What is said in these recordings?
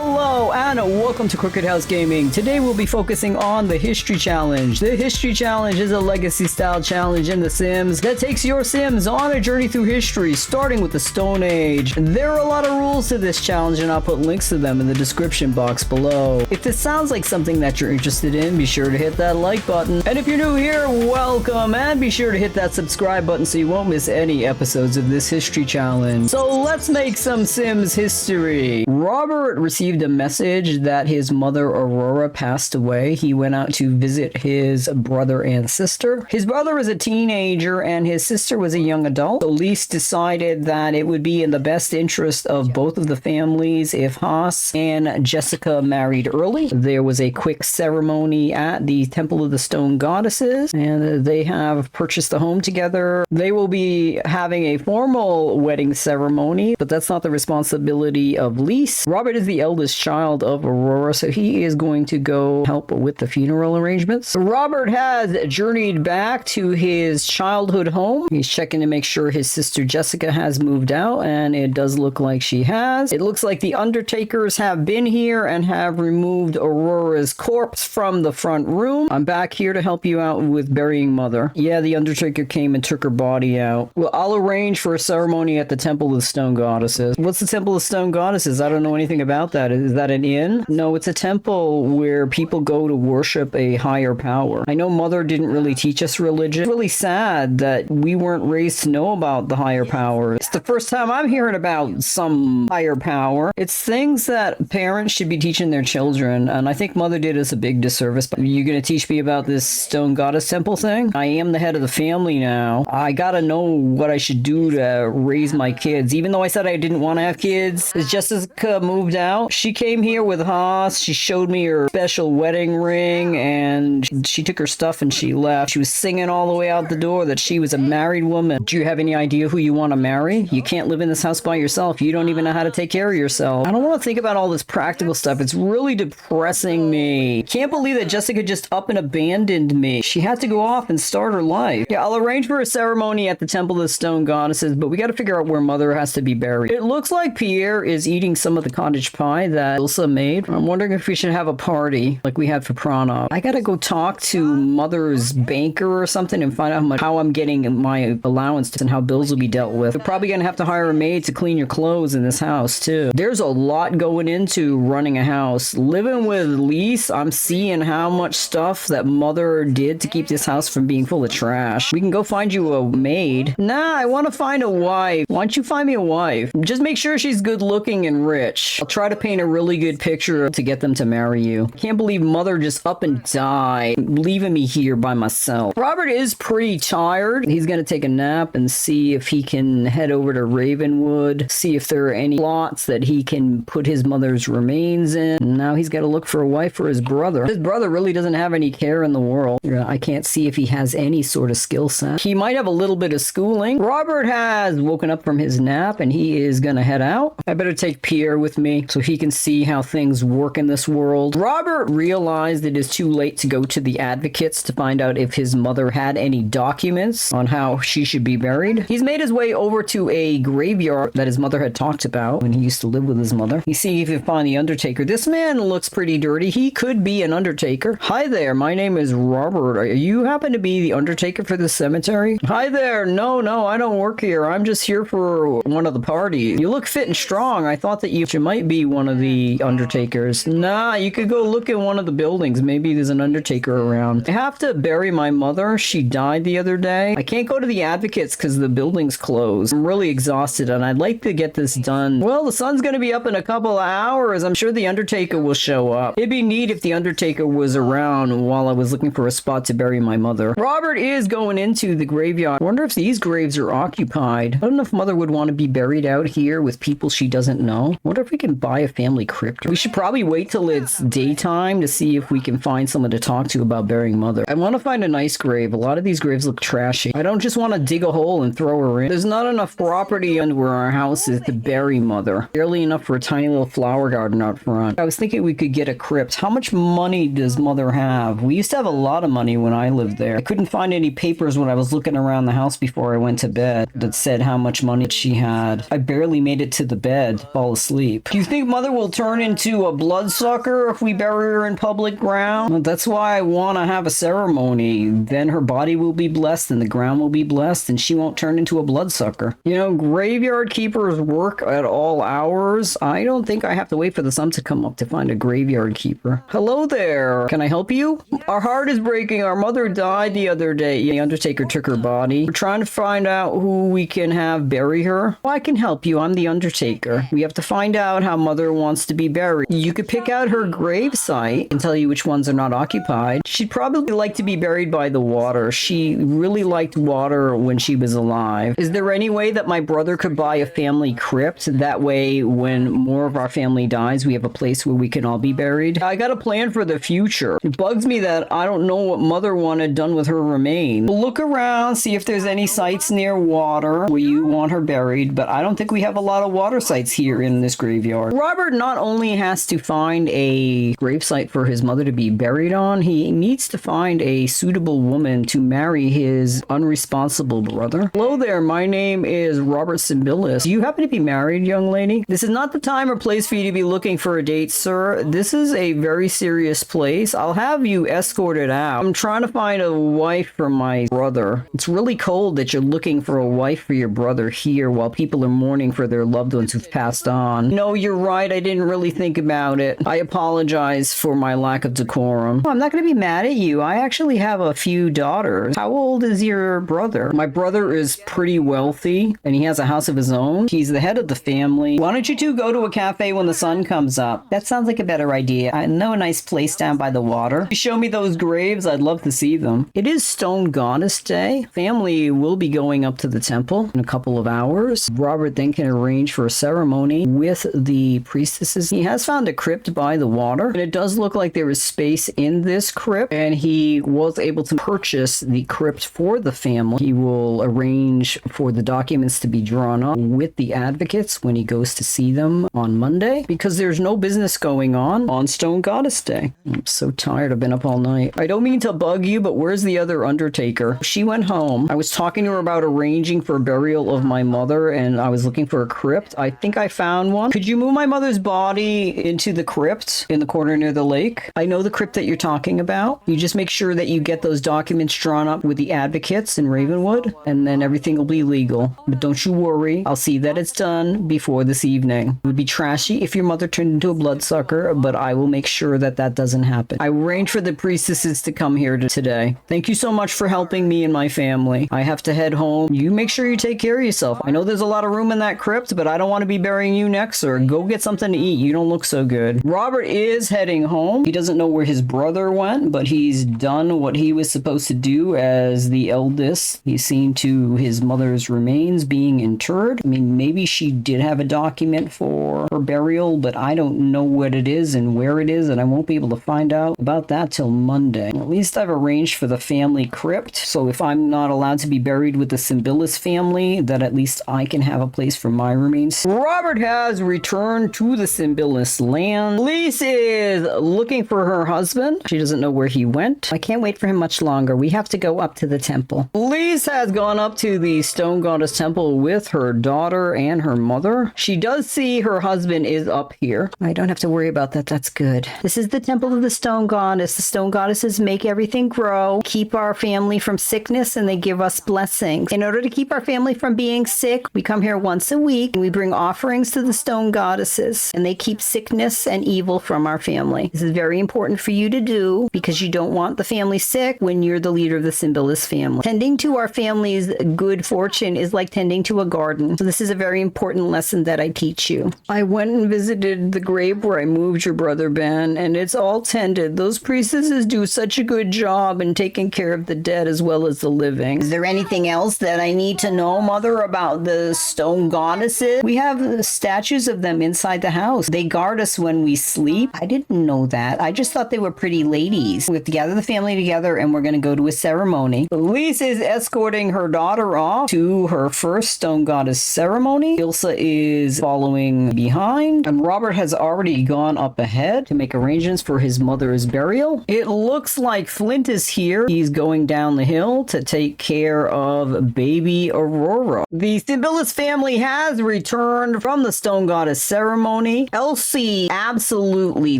Hello and welcome to Crooked House Gaming. Today we'll be focusing on the History Challenge. The History Challenge is a legacy style challenge in The Sims that takes your Sims on a journey through history, starting with the Stone Age. There are a lot of rules to this challenge and I'll put links to them in the description box below. If this sounds like something that you're interested in, be sure to hit that like button. And if you're new here, welcome, and be sure to hit that subscribe button so you won't miss any episodes of this History Challenge. So let's make some Sims history. Robert received a message that his mother Aurora passed away. He went out to visit his brother and sister. His brother was a teenager and his sister was a young adult. So Lise decided that it would be in the best interest of both of the families if Haas and Jessica married early. There was a quick ceremony at the Temple of the Stone Goddesses and they have purchased the home together. They will be having a formal wedding ceremony, but that's not the responsibility of Lise. Robert is the eldest child of Aurora, so he is going to go help with the funeral arrangements. Robert has journeyed back to his childhood home. He's checking to make sure his sister Jessica has moved out, and it does look like she has. It looks like the undertakers have been here and have removed Aurora's corpse from the front room. I'm back here to help you out with burying Mother. Yeah, the undertaker came and took her body out. Well, I'll arrange for a ceremony at the Temple of the Stone Goddesses. What's the Temple of Stone Goddesses? I don't know anything about that. Is that an inn? No, it's a temple where people go to worship a higher power. I know Mother didn't really teach us religion. It's really sad that we weren't raised to know about the higher power. It's the first time I'm hearing about some higher power. It's things that parents should be teaching their children, and I think Mother did us a big disservice. But you gonna teach me about this Stone Goddess Temple thing? I am the head of the family now. I gotta know what I should do to raise my kids. Even though I said I didn't want to have kids, as Jessica moved out, she came here with Haas. She showed me her special wedding ring and she took her stuff and she left. She was singing all the way out the door that she was a married woman. Do you have any idea who you want to marry? You can't live in this house by yourself. You don't even know how to take care of yourself. I don't want to think about all this practical stuff. It's really depressing me. Can't believe that Jessica just up and abandoned me. She had to go off and start her life. Yeah, I'll arrange for a ceremony at the Temple of the Stone Goddesses, but we got to figure out where Mother has to be buried. It looks like Pierre is eating some of the cottage pie that Elsi made. I'm wondering if we should have a party like we had for Prana. I gotta go talk to Mother's banker or something and find out how I'm getting my allowance and how bills will be dealt with. We're probably gonna have to hire a maid to clean your clothes in this house too. There's a lot going into running a house. Living with Lise, I'm seeing how much stuff that Mother did to keep this house from being full of trash. We can go find you a maid. Nah, I want to find a wife. Why don't you find me a wife? Just make sure she's good looking and rich. I'll try to paint a really good picture to get them to marry you. Can't believe Mother just up and died, leaving me here by myself. Robert is pretty tired. He's gonna take a nap and see if he can head over to Ravenwood, see if there are any plots that he can put his mother's remains in. Now he's got to look for a wife for his brother. His brother really doesn't have any care in the world. I can't see if he has any sort of skill set. He might have a little bit of schooling. Robert has woken up from his nap and he is gonna head out. I better take Pierre with me so he can see how things work in this world. Robert realized it is too late to go to the advocates to find out if his mother had any documents on how she should be buried. He's made his way over to a graveyard that his mother had talked about when he used to live with his mother. He's seeing if he can find the undertaker. This man looks pretty dirty. He could be an undertaker. Hi there, my name is Robert. Are you happen to be the undertaker for this cemetery? Hi there. No, I don't work here. I'm just here for one of the parties. You look fit and strong. I thought that you might be one of the undertakers. Nah, you could go look in one of the buildings. Maybe there's an undertaker around. I have to bury my mother. She died the other day. I can't go to the advocates because the building's closed. I'm really exhausted and I'd like to get this done. Well, the sun's going to be up in a couple of hours. I'm sure the undertaker will show up. It'd be neat if the undertaker was around while I was looking for a spot to bury my mother. Robert is going into the graveyard. I wonder if these graves are occupied. I don't know if Mother would want to be buried out here with people she doesn't know. I wonder if we can buy a family crypt. We should probably wait till it's daytime to see if we can find someone to talk to about burying Mother. I want to find a nice grave. A lot of these graves look trashy. I don't just want to dig a hole and throw her in. There's not enough property under where our house is to bury Mother. Barely enough for a tiny little flower garden out front. I was thinking we could get a crypt. How much money does Mother have? We used to have a lot of money when I lived there. I couldn't find any papers when I was looking around the house before I went to bed that said how much money she had. I barely made it to the bed to fall asleep. Do you think Mother will turn into a bloodsucker if we bury her in public ground. That's why I want to have a ceremony. Then her body will be blessed and the ground will be blessed and she won't turn into a bloodsucker. You know, graveyard keepers work at all hours. I don't think I have to wait for the sun to come up to find a graveyard keeper. Hello there. Can I help you? Our heart is breaking. Our mother died the other day. The undertaker took her body. We're trying to find out who we can have bury her. Well, I can help you. I'm the undertaker. We have to find out how mother wants to be buried. You could pick out her grave site and tell you which ones are not occupied. She'd probably like to be buried by the water. She really liked water when she was alive. Is there any way that my brother could buy a family crypt? That way, when more of our family dies, we have a place where we can all be buried. I got a plan for the future. It bugs me that I don't know what mother wanted done with her remains. Look around, see if there's any sites near water where you want her buried, but I don't think we have a lot of water sites here in this graveyard. Robert not only has to find a gravesite for his mother to be buried on, he needs to find a suitable woman to marry his unresponsible brother. Hello there, my name is Robert Symbilis. Do you happen to be married, young lady? This is not the time or place for you to be looking for a date, sir. This is a very serious place. I'll have you escorted out. I'm trying to find a wife for my brother. It's really cold that you're looking for a wife for your brother here while people are mourning for their loved ones who've passed on. No, you're right. I didn't really think about it. I apologize for my lack of decorum. I'm not going to be mad at you. I actually have a few daughters. How old is your brother? My brother is pretty wealthy and he has a house of his own. He's the head of the family. Why don't you two go to a cafe when the sun comes up? That sounds like a better idea. I know a nice place down by the water. If you show me those graves, I'd love to see them. It is Stone Goddess Day. Family will be going up to the temple in a couple of hours. Robert then can arrange for a ceremony with the priestesses. He has found a crypt by the water, and it does look like there is space in this crypt, and he was able to purchase the crypt for the family. He will arrange for the documents to be drawn up with the advocates when he goes to see them on Monday, because there's no business going on Stone Goddess Day. I'm so tired. I've been up all night. I don't mean to bug you, but where's the other undertaker? She went home. I was talking to her about arranging for a burial of my mother, and I was looking for a crypt. I think I found one. Could you move my mother's body into the crypt in the corner near the lake? I know the crypt that you're talking about. You just make sure that you get those documents drawn up with the advocates in Ravenwood, and then everything will be legal. But don't you worry. I'll see that it's done before this evening. It would be trashy if your mother turned into a bloodsucker, but I will make sure that that doesn't happen. I arranged for the priestesses to come here today. Thank you so much for helping me and my family. I have to head home. You make sure you take care of yourself. I know there's a lot of room in that crypt, but I don't want to be burying you next, sir. Go get something to eat. You don't look so good. Robert is heading home. He doesn't know where his brother went, but he's done what he was supposed to do as the eldest. He's seen to his mother's remains being interred. I mean, maybe she did have a document for her burial, but I don't know what it is and where it is, and I won't be able to find out about that till Monday. At least I've arranged for the family crypt, so if I'm not allowed to be buried with the Symbilis family, that at least I can have a place for my remains. Robert has returned to the Symbilis land. Lise is looking for her husband. She doesn't know where he went. I can't wait for him much longer. We have to go up to the temple. Lise has gone up to the Stone Goddess Temple with her daughter and her mother. She does see her husband is up here. I don't have to worry about that. That's good. This is the temple of the Stone Goddess. The Stone Goddesses make everything grow, keep our family from sickness, and they give us blessings. In order to keep our family from being sick, we come here once a week and we bring offerings to the Stone Goddesses, and they keep sickness and evil from our family. This is very important for you to do because you don't want the family sick when you're the leader of the Symbilis family. Tending to our family's good fortune is like tending to a garden. So this is a very important lesson that I teach you. I went and visited the grave where I moved your brother Ben, and it's all tended. Those priestesses do such a good job in taking care of the dead as well as the living. Is there anything else that I need to know, Mother, about the Stone Goddesses? We have statues of them inside the house. They guard us when we sleep. I didn't know that. I just thought they were pretty ladies. We have to gather the family together and we're going to go to a ceremony. Lise is escorting her daughter off to her first Stone Goddess ceremony. Elsi is following behind, and Robert has already gone up ahead to make arrangements for his mother's burial. It looks like Flint is here. He's going down the hill to take care of baby Aurora. The Symbilis family has returned from the Stone Goddess ceremony. Elsi Elsi absolutely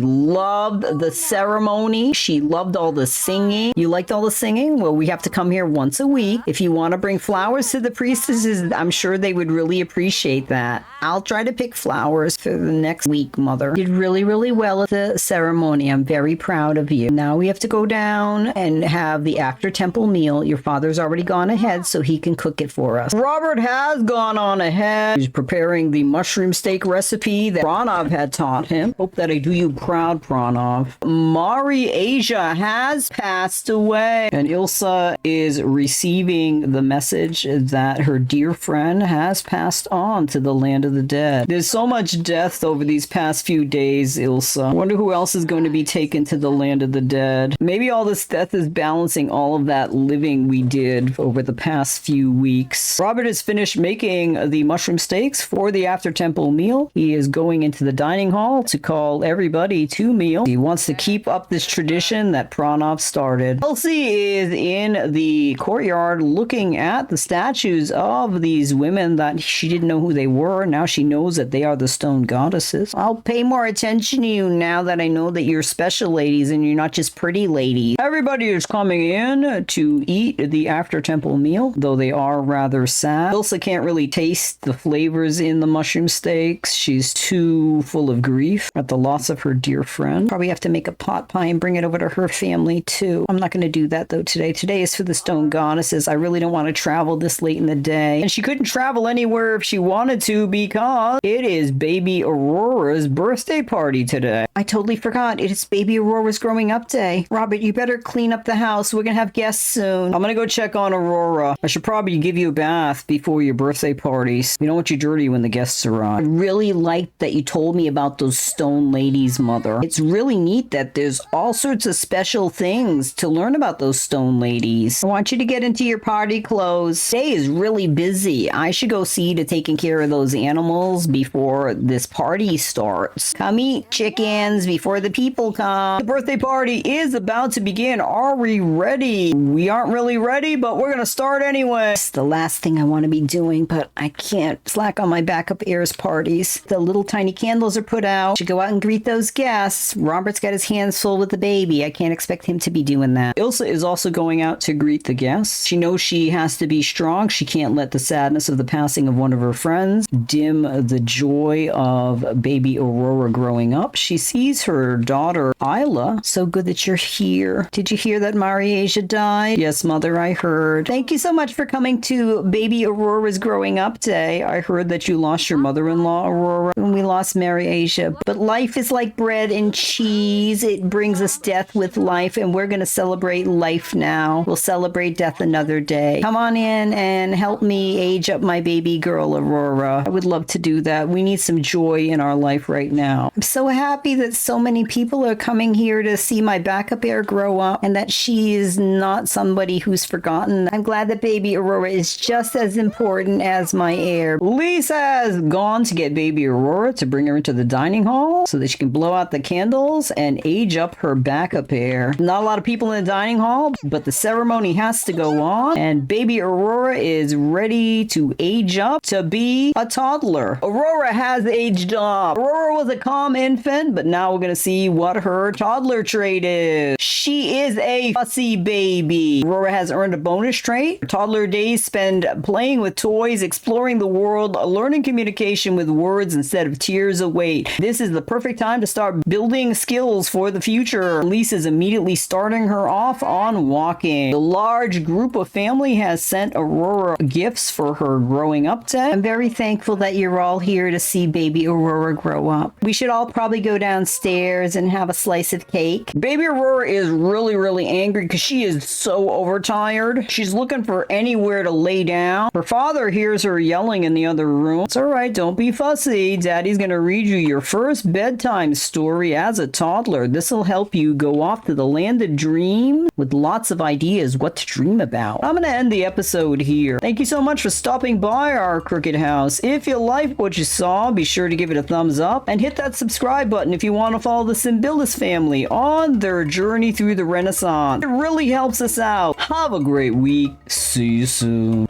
loved the ceremony. She loved all the singing. You liked all the singing? Well, we have to come here once a week. If you want to bring flowers to the priestesses, I'm sure they would really appreciate that. I'll try to pick flowers for the next week, Mother. You did really, really well at the ceremony. I'm very proud of you. Now we have to go down and have the after temple meal. Your father's already gone ahead so he can cook it for us. Robert has gone on ahead. He's preparing the mushroom steak recipe that Pranov had taught him. Hope that I do you proud, Pranov. Mari Asia has passed away, and Ilsa is receiving the message that her dear friend has passed on to the land of the dead. There's so much death over these past few days, Ilsa. I wonder who else is going to be taken to the land of the dead. Maybe all this death is balancing all of that living we did over the past few weeks. Robert has finished making the mushroom steaks for the after temple meal. He is going into the dining hall to call everybody to meal. He wants to keep up this tradition that Pranov started. Elsi is in the courtyard looking at the statues of these women that she didn't know who they were. Now she knows that they are the stone goddesses. I'll pay more attention to you now that I know that you're special ladies and you're not just pretty ladies. Everybody is coming in to eat the after temple meal, though they are rather sad. Ilsa can't really taste the flavors in the mushroom steaks. She's too full of grief at the loss of her dear friend. Probably have to make a pot pie and bring it over to her family too. I'm not going to do that though today. Today is for the stone goddesses. I really don't want to travel this late in the day. And she couldn't travel anywhere if she wanted to because it is baby Aurora's birthday party today. I totally forgot. It is baby Aurora's growing up day. Robert, you better clean up the house. We're going to have guests soon. I'm going to go check on Aurora. I should probably give you a bath before your birthday parties. We don't want you dirty when the guests arrive. I really liked that you told me about those stone ladies, Mother. It's really neat that there's all sorts of special things to learn about those stone ladies. I want you to get into your party clothes. Today is really busy. I should go see to taking care of those animals before this party starts. Come eat chickens before the people come. The birthday party is about to begin. Are we ready? We aren't really ready, but we're gonna start anyway. It's the last thing I want to be doing, but I can't slack on my backup heirs parties. The little tiny candles are put out. Should go out and greet those guests. Robert's got his hands full with the baby. I can't expect him to be doing that. Ilsa is also going out to greet the guests. She knows she has to be strong. She can't let the sadness of the passing of one of her friends dim the joy of baby Aurora growing up. She sees her daughter, Isla. So good that you're here. Did you hear that Mari Asia died? Yes, Mother, I heard. Thank you so much for coming to baby Aurora's growing up day. I heard that you lost your mother-in-law, Aurora, and we lost Mari Asia. But life is like bread and cheese. It brings us death with life, and we're going to celebrate life now. We'll celebrate death another day. Come on in and help me age up my baby girl, Aurora. I would love to do that. We need some joy in our life right now. I'm so happy that so many people are coming here to see my backup heir grow up and that she is not somebody who's forgotten. I'm glad that baby Aurora is just as important as my heir. Lise has gone to get baby Aurora to bring her into the dining hall so that she can blow out the candles and age up her backup heir. Not a lot of people in the dining hall, but the ceremony has to go on, and baby Aurora is ready to age up to be a toddler. Aurora has aged up. Aurora was a calm infant, but now we're going to see what her toddler trait is. She is a fussy baby. Aurora has earned a bonus trait. Her toddler days spend playing with toys, exploring the world, learning communication with words instead of tears await. This is the perfect time to start building skills for the future. Lise is immediately starting her off on walking. The large group of family has sent Aurora gifts for her growing up day. I'm very thankful that you're all here to see baby Aurora grow up. We should all probably go downstairs and have a slice of cake. Baby Aurora is really angry because she is so overtired. She's looking for anywhere to lay down. Her father hears her yelling in the other room. It's all right, don't be fussy. Daddy's gonna read you your first bedtime story as a toddler. This will help you go off to the land of dream with lots of ideas what to dream about. I'm gonna end the episode here. Thank you so much for stopping by our Crooked House. If you liked what you saw, be sure to give it a thumbs up and hit that subscribe button if you want to follow the Symbillus family on their journey through the Renaissance. It really helps us out. Have a great week. See you soon.